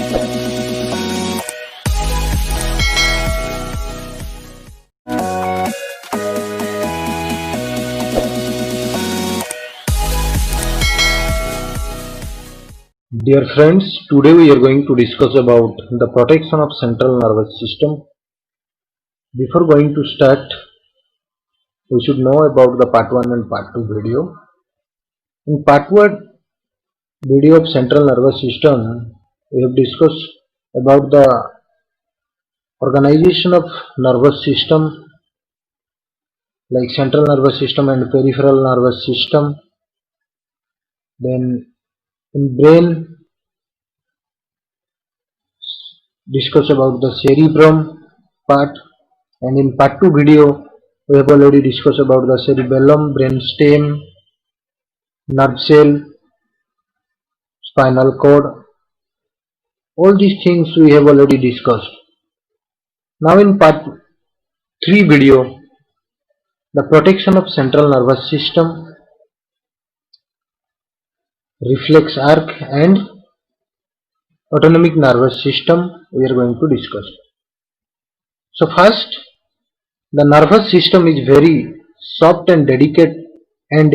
Dear friends, today we are going to discuss about the protection of central nervous system. Before going to start, we should know about the part 1 and part 2 video. In part 1 video of central nervous system, we have discussed about the organization of nervous system like central nervous system and peripheral nervous system. Then in brain, discuss about the cerebrum part, and in part 2 video we have already discussed about the cerebellum, brainstem, nerve cell, spinal cord. All these things we have already discussed. Now in part 3 video, the protection of central nervous system, reflex arc and autonomic nervous system we are going to discuss. So first, the nervous system is very soft and delicate and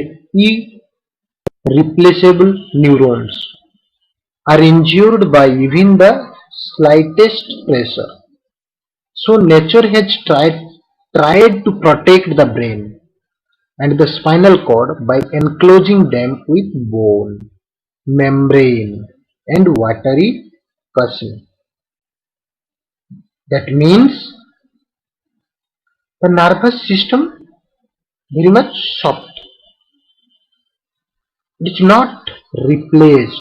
irreplaceable neurons are injured by even the slightest pressure. So nature has tried to protect the brain and the spinal cord by enclosing them with bone, membrane and watery casing. That means the nervous system very much soft. It is not replaced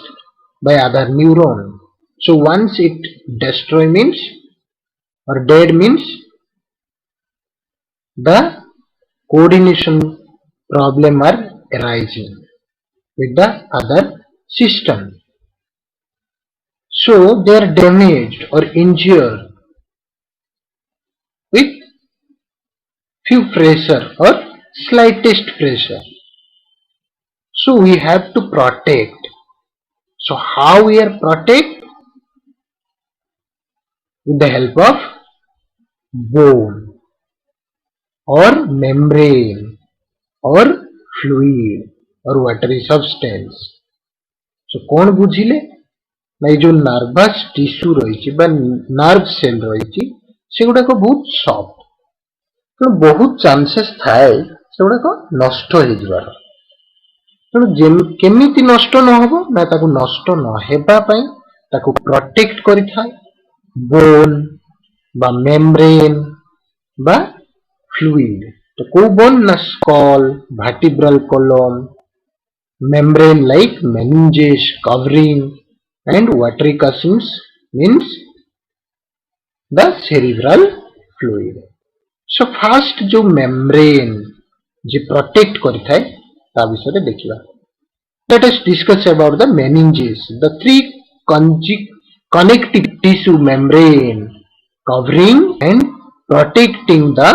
by other neuron. So once it destroy means or dead means the coordination problem are arising with the other system. So they are damaged or injured with few pressure or slightest pressure. So we have to protect. So how we are protect? With the help of bone or membrane or fluid or watery substance. So कौन बुझिले ना जो nervous tissue रही nerve cell रही से गुड़ाक बहुत soft तेणु बहुत chances थाए से गुड़ाक नष्ट हो जाबार तेणु केमिति नष्ट न होबो ना ताकू नष्ट न हेबा पई ताकू प्रोटेक्ट करिथाय बोन बा मेम्ब्रेन बा फ्लूइड. तो को बोन ना school, vertebral column, membrane like meninges, covering and watery casings means the cerebral fluid. So first जो membrane जे protect करिथाय ता विषय रे देखिबा. Let us discuss about the meninges, the three connective tissue membrane covering and protecting the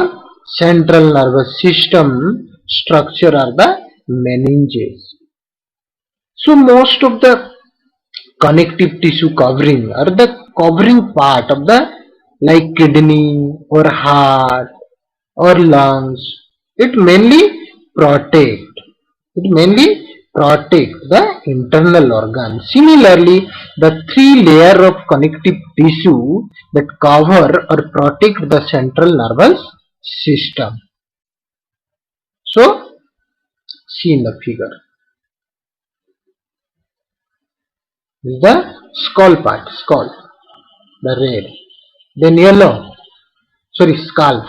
central nervous system structure are the meninges. So most of the connective tissue covering are the covering part of the like kidney or heart or lungs. It mainly protect the internal organs. Similarly, the three layer of connective tissue that cover or protect the central nervous system. So, see in the figure. This is the skull part, skull, the red. Then yellow, sorry, scalp.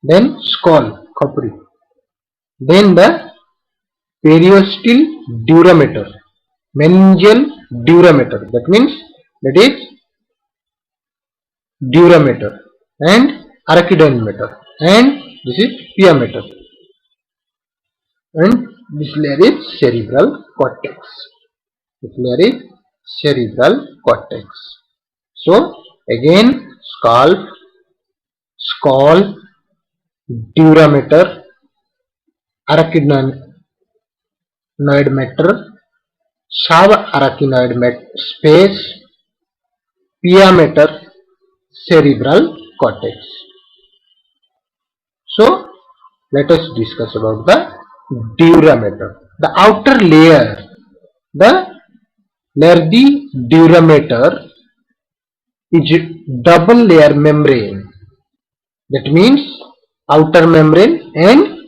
Then skull, khopri. Then the periosteal durameter, meningeal durameter. That means that is durameter and arachidonimeter, and this is pyometer, and this layer is cerebral cortex. This layer is cerebral cortex. So again, scalp, skull, durameter, arachidonimeter, subarachnoid space, pia mater, cerebral cortex. So let us discuss about the dura mater. The outer layer, the dura mater is double layer membrane. That means outer membrane and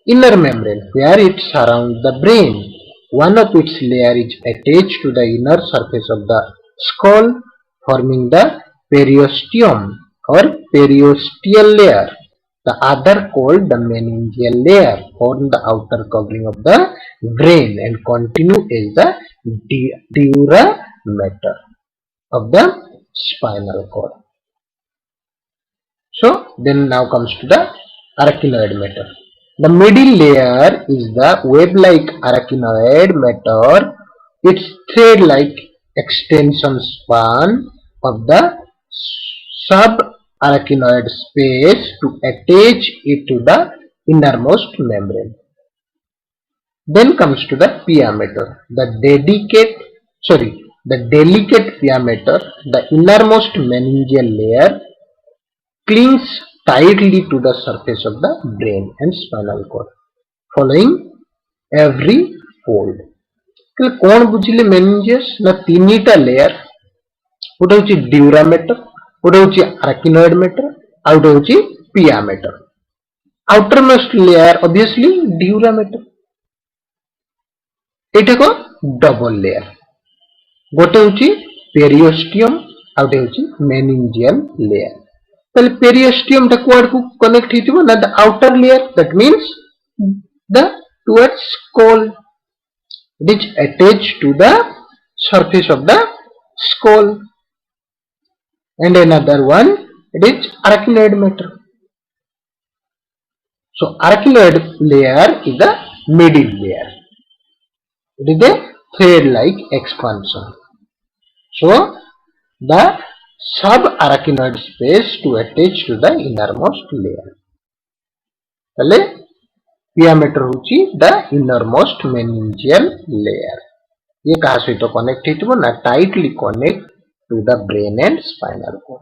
inner membrane where it surrounds the brain. One of its layer is attached to the inner surface of the skull, forming the periosteum or periosteal layer. The other called the meningeal layer form the outer covering of the brain and continue as the dura mater of the spinal cord. So then now comes to the arachnoid matter. The middle layer is the web-like arachnoid matter. Its thread-like extension span of the subarachnoid space to attach it to the innermost membrane. Then comes to the pia mater. The delicate pia mater, the innermost meningeal layer, clings tightly to the surface of the brain and spinal cord, following every fold. कौन बुझिले मेनिंजियस ना तीनटा layer गोटे होची dura mater गोटे होची आर्किनॉइड matter आ गोटे होची pia mater outermost layer obviously dura mater एटा को डबल लेयर गोटे होची पेरियोस्टियम आ गोटे होची मेनिंजियल लेयर the periosteum टा कुआड को कनेक्ट हिथिबो ना the outer layer that means the towards skull it is attached to the surface of the skull and another one it is arachnoid matter. So arachnoid layer is the middle layer. It is a thread like expansion. So the subarachnoid space to attach to the innermost layer. Tale pia mater hochi the innermost meningeal layer. ये कहा सहित connect हितबो ना tightly connect to the brain and spinal cord.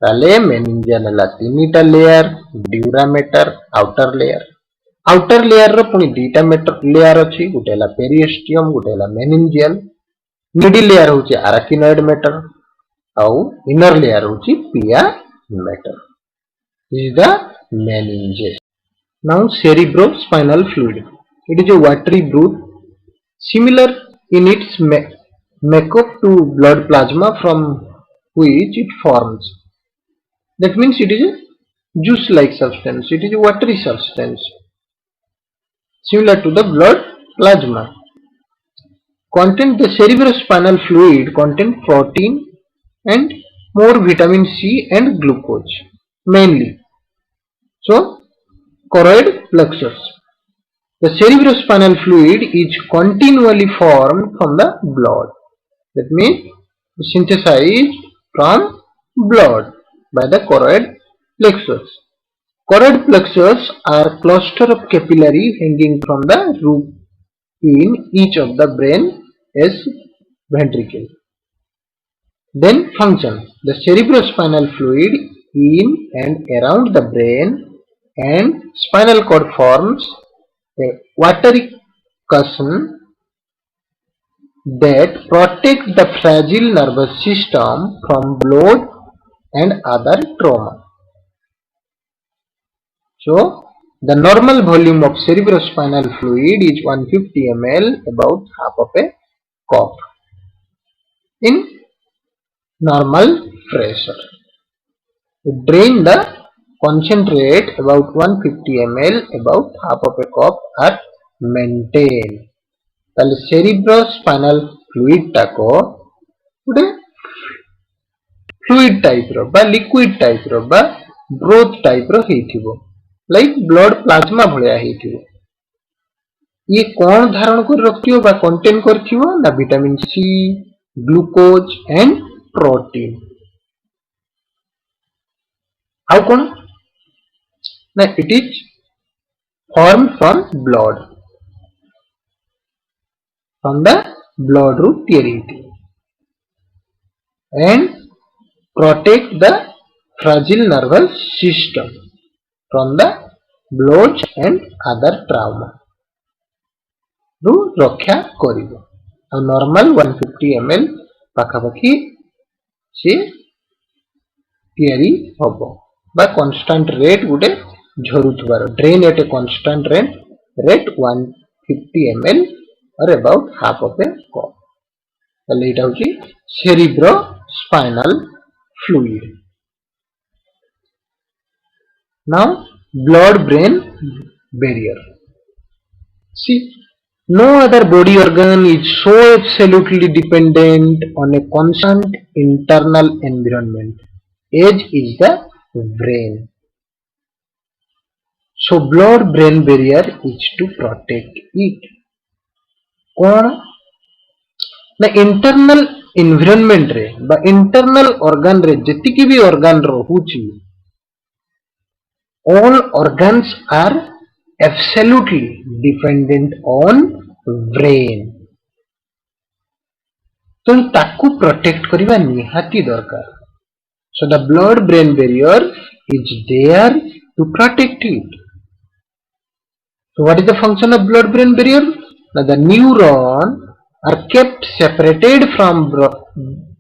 तले meningeal हला तीनटा layer dura mater outer layer रो पुनी दीटा मेटर लेयर अछि गुटे हला पेरियोस्टियम गुटे हला मेनिंजियल मिडिल लेयर होची आर्किनॉइड मेटर और इनर लेयर होची pia matter. This is the meninges. Now cerebrospinal fluid. It is a watery broth similar in its makeup to blood plasma from which it forms. That means it is a juice-like substance. It is a watery substance similar to the blood plasma. The cerebrospinal fluid contains protein and more vitamin C and glucose mainly. So choroid plexus. The cerebrospinal fluid is continually formed from the blood. That means synthesized from blood by the choroid plexus. Choroid plexus are cluster of capillary hanging from the roof in each of the brain as ventricle. Then function. The cerebrospinal fluid in and around the brain and spinal cord forms a watery cushion that protects the fragile nervous system from blood and other trauma. So, the normal volume of cerebrospinal fluid is 150 ml, about half of a cup in normal pressure. Drain the concentrate about 150 ml, about half of a cup are maintained. ताले cerebrospinal fluid टाको गुटे fluid type रो बा liquid type रो बा broth type रो हेथिबो like blood plasma भलिया हेथिबो. ये कौन धारण कर रखियो बा कंटेन करथिबो ना vitamin C glucose and protein. How come? Now it is formed from blood. From the blood root theory. And protect the fragile nervous system from the blows and other trauma ରୁ ରକ୍ଷା କରିବ। ଆଉ normal 150 ml ପାଖାପାଖି ସେ ତିଆରି ହବ ବା constant rate ଗୋଟେ ଝରୁଥିବାର drain at a constant rate 150 ml or about half of a cup। ତାହେଲେ ଏଇଟା ହଉଛି ସେରିବ୍ରୋ spinal fluid। Now blood brain barrier. See, no other body organ is so absolutely dependent on a constant internal environment as is the brain. So blood brain barrier is to protect it। कौन ना internal environment रे बा internal organ रे जतिकी भी organ रहुची all organs are absolutely dependent on brain। तो ताकू protect करिबा निहाती दरकार। So the blood brain barrier is there to protect it। So what is the function of blood brain barrier? Now the neuron are kept separated from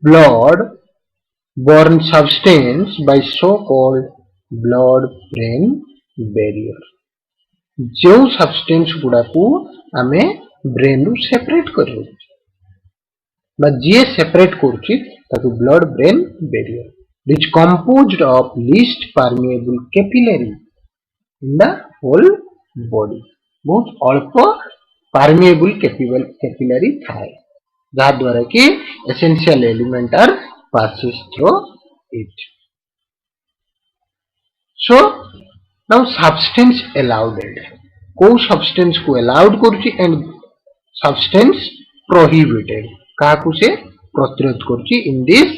blood borne substance by so called blood brain barrier। जो substance गुड़ा को आमे brain रु separate करू बा जे separate करूची ताकू blood brain barrier which composed of least permeable capillary in the whole body। बहुत अल्प permeable capillary थाए जहाँ द्वारा कि essential element are passes through it। So now substance allowed को substance को allowed करूची and substance prohibited काकू से प्रतिरोध करूची in this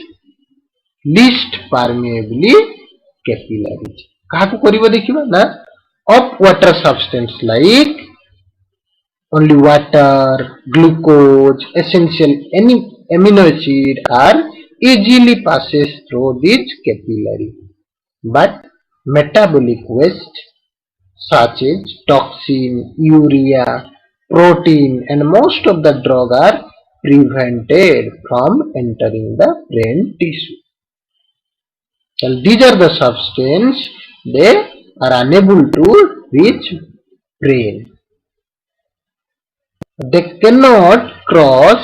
least permeably capillaries। काकू करिबा देखिबा ना of water substance like only water, glucose, essential any amino acid are easily passes through this capillary, but metabolic waste such as toxin, urea, protein and most of the drug are prevented from entering the brain tissue। So these are the substance they are unable to reach brain। They cannot cross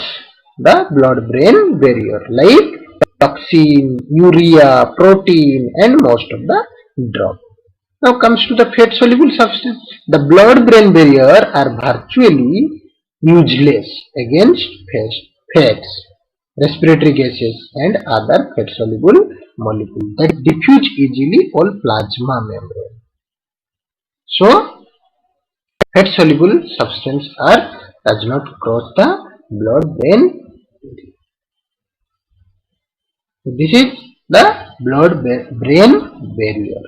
the blood-brain barrier like toxin, urea, protein and most of the drug। Now comes to the fat-soluble substance. The blood-brain barrier are virtually useless against fats, respiratory gases and other fat-soluble molecules that diffuse easily on plasma membrane। So fat-soluble substance are does not cross the blood-brain barrier। This is the blood-brain barrier।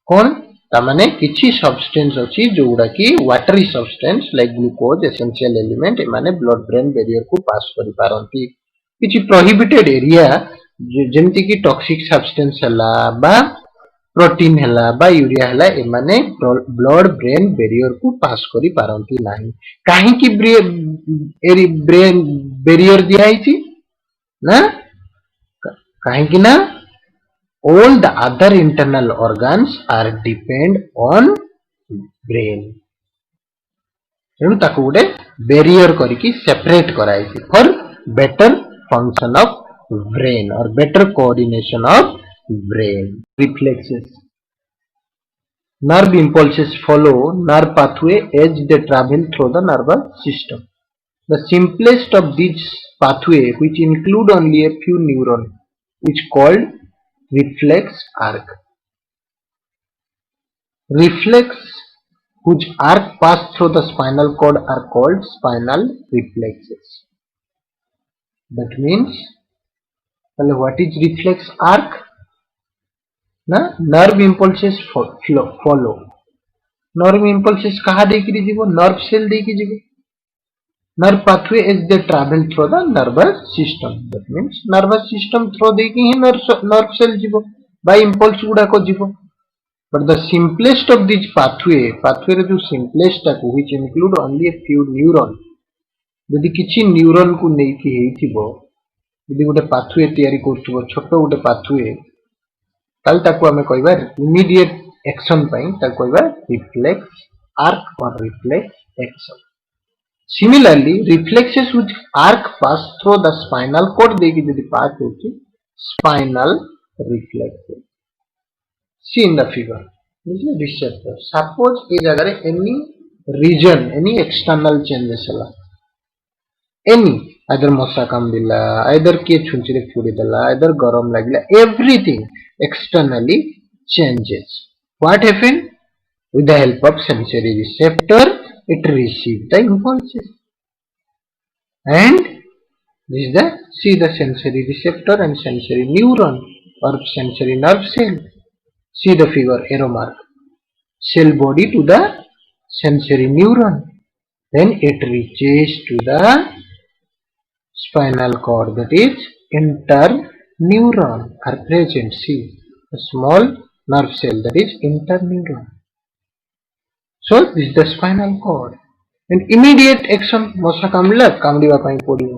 कौन तामाने किछि substance अछि जोउडा की watery substance like glucose essential element एमाने blood brain barrier को pass करि पारंती। किछि prohibited area जेमति की टॉक्सिक सब्सटेंस हला बा प्रोटीन हला बा यूरिया हला एमाने ब्लड ब्रेन बैरियर को पास करि पारंती नाही। काहे की ब्रेन बैरियर दियाइछि ना काहे की ना all the other internal organs are depend on brain। तेणु ताको गोटे बैरियर करिकी सेपरेट कराइछि for better function of brain और better coordination of brain. Reflexes nerve impulses follow nerve pathway as they travel through the nervous system। The simplest of these pathway which include only a few neurons is called reflex arc। Reflex whose arc pass through the spinal cord are called spinal reflexes। That means what is reflex arc? ना nerve impulses follow। nerve impulses कहाँ देकी जीवो? nerve cell देकी जीवो nerve pathway is they travel through the nervous system. That means nervous system through देकी he nerve cell जीवो by impulse गुड़ा को जीवो. But the simplest of these pathway रे जो simplest टाको which include only a few neuron. यदि किसी neuron को नहीं की है थीबो, यदि गोटे pathway तैयारी करथुबो, छोटो गोटे pathway, ताल ताको हमें कहबा immediate action पाई ताको कहबा reflex arc or reflex action. Similarly, reflexes which arc pass through the spinal cord देखी यदि pass होती spinal reflexes. See in the figure. This is receptor. Suppose ए जगह any region, any external changes ହେଲା. Any either मशा काम दिला, either किए छुंचरे फुड़ी दिला, either गरम लगिला, everything externally changes. What happened? With the help of sensory receptor, it receives the impulses. And this is the sensory receptor and sensory neuron or sensory nerve cell. See the figure, arrow mark. Cell body to the sensory neuron. Then it reaches to the spinal cord, that is interneuron are present. See a small nerve cell, that is interneuron. So this is the spinal cord. And immediate action, मशा कामला कामड़ीवा पाई पड़ियो,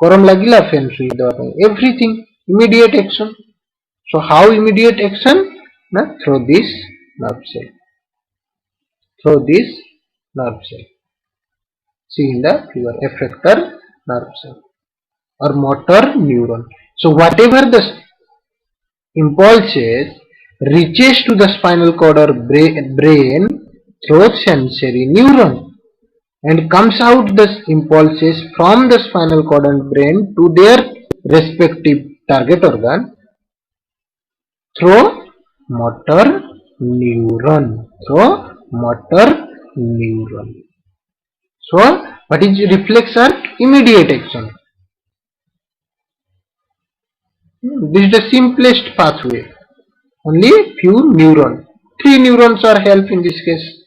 गरम लागिला fan सुई देवा पाई, everything immediate action. So how immediate action? Na through this nerve cell. Through this nerve cell. See in the figure, effector nerve cell or motor neuron. So whatever the impulses reaches to the spinal cord or brain through sensory neuron and comes out the impulses from the spinal cord and brain to their respective target organ through motor neuron. Through motor neuron. So what is reflex arc? Immediate action. This is the simplest pathway. Only few neurons. 3 neurons are help in this case.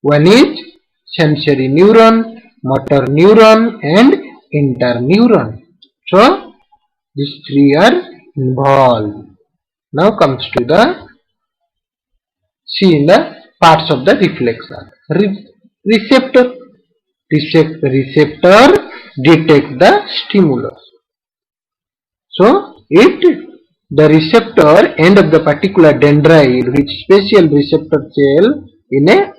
One is sensory neuron, motor neuron and interneuron. So these 3 are involved. Now comes to the see in the parts of the reflex arc. Receptor detect the stimulus. So the receptor end of the particular dendrite which special receptor cell in a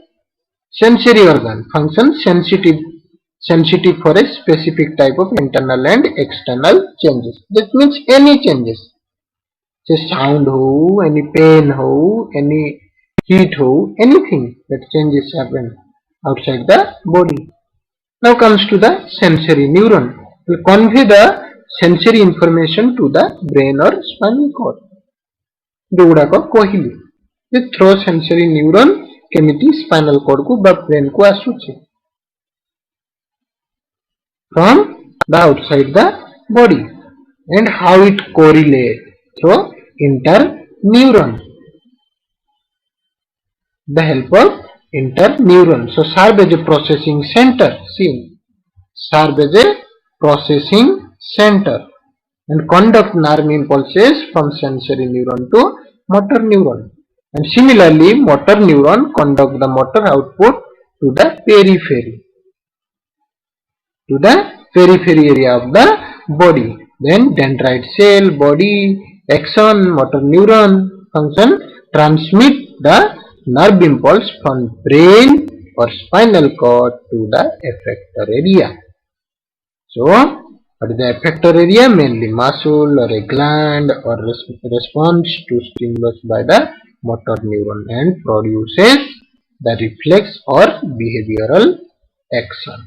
sensory organ function sensitive for a specific type of internal and external changes. That means any changes, say sound ho, any pain ho, any heat ho, anything that changes happen outside the body. Now comes to the sensory neuron. Will convey the sensory information to the brain or spinal cord. जोगुड़ाक कहली जे throw sensory neuron केमिति spinal cord को बा brain को आसुची from the outside the body and how it correlate through interneuron. The help of interneuron. So serve as a processing center. See, serve as a processing center and conduct nerve impulses from sensory neuron to motor neuron. And similarly, motor neuron conduct the motor output to the periphery area of the body. Then dendrite cell, body, axon, motor neuron function transmit the nerve impulse from brain or spinal cord to the effector area. So, what is the effector area? Mainly muscle or a gland or response to stimulus by the motor neuron and produces the reflex or behavioral action.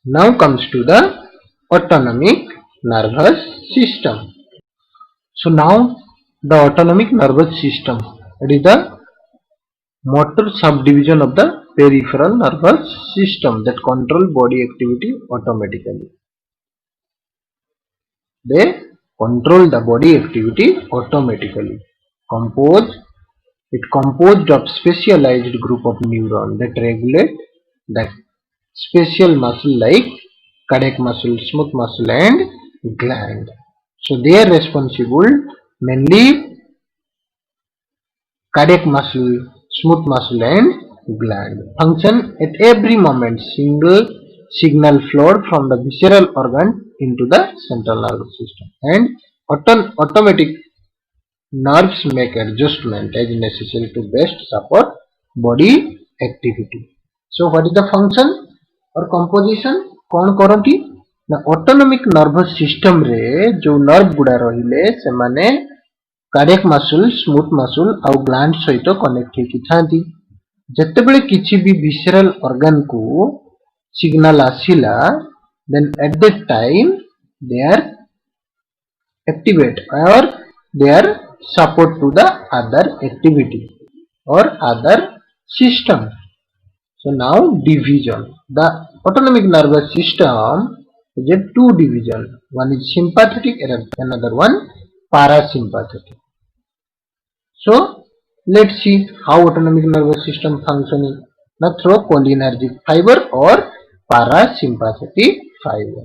Now comes to the autonomic nervous system. So now the autonomic nervous system, it is the motor subdivision of the peripheral nervous system that control body activity automatically. They control the body activity automatically. It composed of specialized group of neurons that regulate the special muscle like cardiac muscle, smooth muscle and gland. So they are responsible mainly cardiac muscle, smooth muscle and gland. Function at every moment, single signal flowed from the visceral organ into the central nervous system, and automatic nerves make adjustment as necessary to best support body activity. So what is the function or composition? कौन करती ना autonomic nervous system रे जो nerve गुड़ा रहिले से माने cardiac muscle, smooth muscle आउ ग्लैंड सहित कनेक्ट होकी थांती. जत्तेबेले किछि भी विसरल ऑर्गन को signal आसिला, then at that time they are activate or they are support to the other activity or other system. So now division. The autonomic nervous system is a two division. One is sympathetic and another one parasympathetic. So let's see how autonomic nervous system functioning. Now through cholinergic fiber or parasympathetic fiber.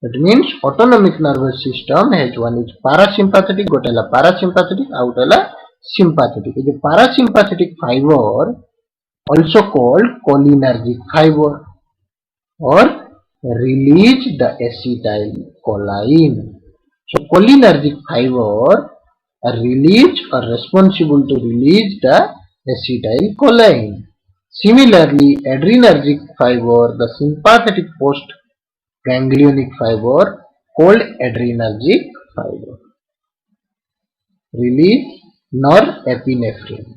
That means autonomic nervous system has one is parasympathetic, gotela parasympathetic, outela sympathetic. The parasympathetic fiber also called cholinergic fiber or release the acetylcholine. So cholinergic fiber are released or responsible to release the acetylcholine. Similarly, adrenergic fiber, the sympathetic post-ganglionic fiber called adrenergic fiber, release norepinephrine.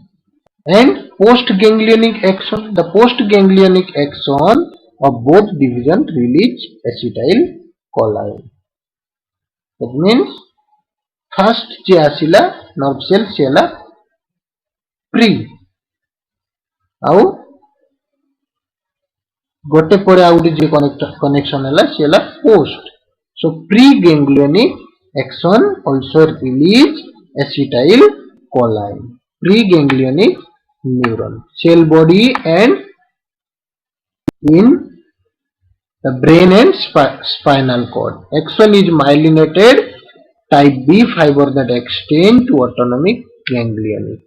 And post-ganglionic axon, the post-ganglionic axon of both division release acetylcholine. That means first जे आसिला nerve cell से ହେଲା pre आउ गोटे पर आउ जे connection ହେଲା से ହେଲା post. So pre-ganglionic axon also release acetylcholine. Pre-ganglionic neuron, cell body and in the brain and spinal cord. Axon is myelinated type B fiber that extend to autonomic ganglionic.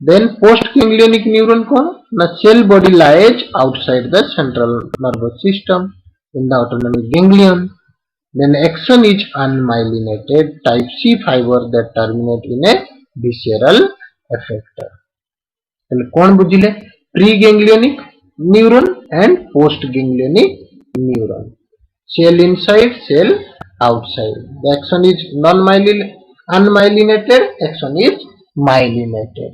Then post-ganglionic neuron कौन? The cell body lies outside the central nervous system in the autonomic ganglion. Then axon is unmyelinated type C fiber that terminate in a visceral effector. ताले कौन बुझिले? Pre-ganglionic neuron and post-ganglionic neuron. Cell inside, cell outside. The axon is unmyelinated, axon is myelinated.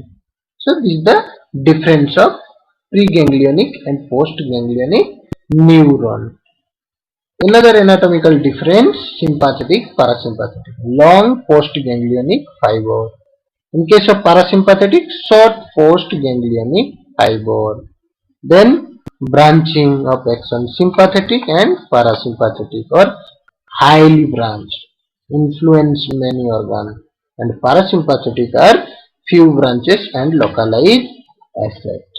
So this is the difference of preganglionic and postganglionic neuron. Another anatomical difference, sympathetic, parasympathetic. Long postganglionic fiber. In case of parasympathetic, short postganglionic fiber. Then branching of axon, sympathetic and parasympathetic, or highly branched, influence many organs, and parasympathetic are few branches and localized effect.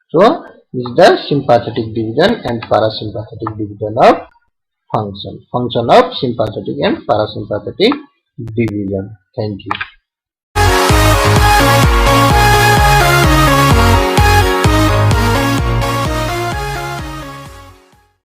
So this is the sympathetic division and parasympathetic division of function of sympathetic and parasympathetic division. Thank you.